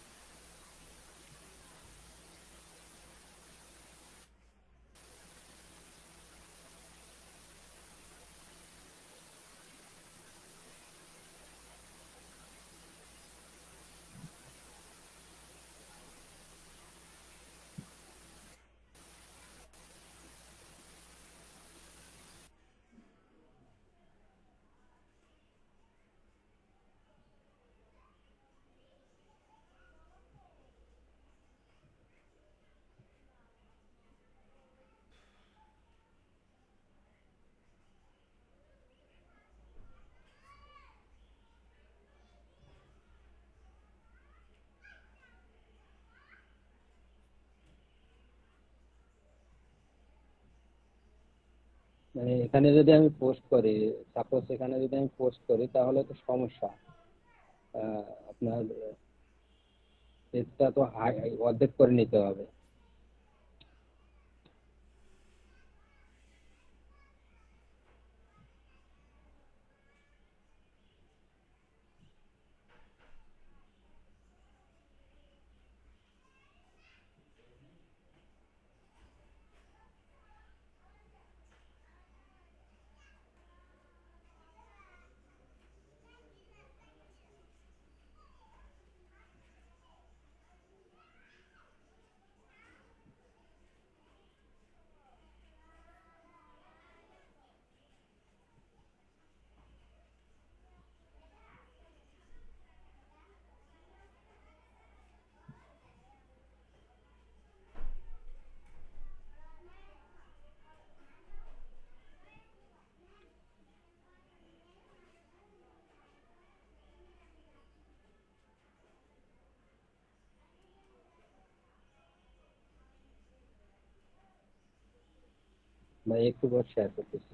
Speaker 6: মানে এখানে যদি আমি পোস্ট করি, সাপোজ এখানে যদি আমি পোস্ট করি তাহলে তো সমস্যা। আপনার পেজটা তো অর্ধেক করে নিতে হবে। ভাই একটু পর শেয়ার করতেছি।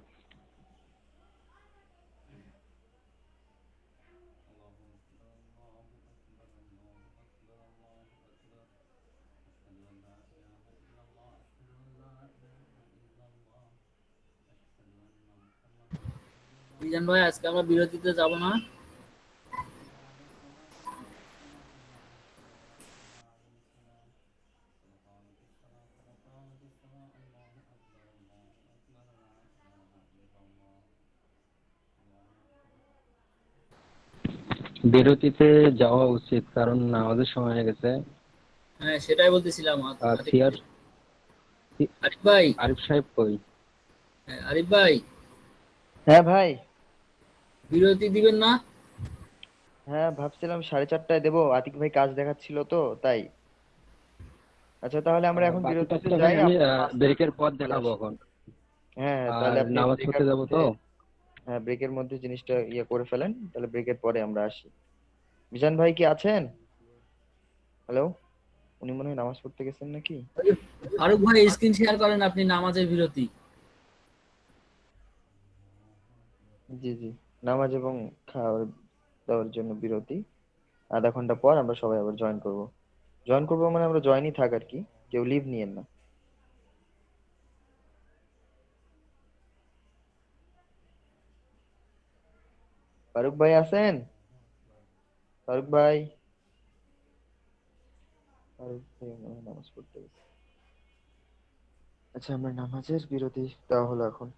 Speaker 4: মিজান ভাই, আজকে আমরা বিরতিতে যাব না?
Speaker 6: বিরতিতে যাওয়া উচিত, কারণ আমাদের সময় হয়ে গেছে।
Speaker 4: হ্যাঁ, সেটাই বলতেছিলাম।
Speaker 6: আর সিআর
Speaker 4: আরিফ ভাই,
Speaker 6: আরিফ সাহেব কই?
Speaker 4: আরিফ ভাই,
Speaker 2: হ্যাঁ ভাই।
Speaker 4: বিরতি দিবেন না?
Speaker 2: হ্যাঁ ভাবছিলাম 4:30টায় দেবো, আতিক ভাই কাজ দেখাচ্ছিল তো তাই। আচ্ছা তাহলে আমরা এখন
Speaker 6: বাকি
Speaker 2: বিরতিতে
Speaker 6: কাজটা ভাই
Speaker 2: যাই,
Speaker 6: আমি
Speaker 2: আমরা 5 মিনিটের
Speaker 6: ব্রেকের পর
Speaker 2: মধ্যে চলে
Speaker 6: দেখাবো
Speaker 2: আসি।
Speaker 6: এখন।
Speaker 2: হ্যাঁ হ্যাঁ,
Speaker 6: আর
Speaker 2: তাহলে আপনি
Speaker 6: নামাজ
Speaker 2: ব্রেকের
Speaker 6: পড়তে যাবো
Speaker 2: মধ্যে,
Speaker 6: তো।
Speaker 2: হ্যাঁ ব্রেকের মধ্যে জিনিসটা করে ফেলেন, তাহলে ব্রেকের পরে আমরা আসি। মিজান ভাই কি আছেন? হ্যালো, উনি মনে হয় নামাজ পড়তে গেছেন নাকি?
Speaker 4: ফারুক ভাই, স্ক্রিন শেয়ার করেন আপনি নামাজের বিরতি।
Speaker 2: জি জি, নামাজ এবং খাওয়ার দাওয়ার জন্য বিরতি। আধা ঘন্টা পর আমরা সবাই আবার জয়েন করব। জয়েন করবো মানে আমরা জয়েনই থাক আর কি, কেউ লিভ নিয়েন না। ফারুক ভাই আছেন? ফারুক ভাই, ফারুক ভাই মনে হয় নামাজ পড়তে গেছে। আচ্ছা, আমরা নামাজের বিরতি দেওয়া হলো এখন।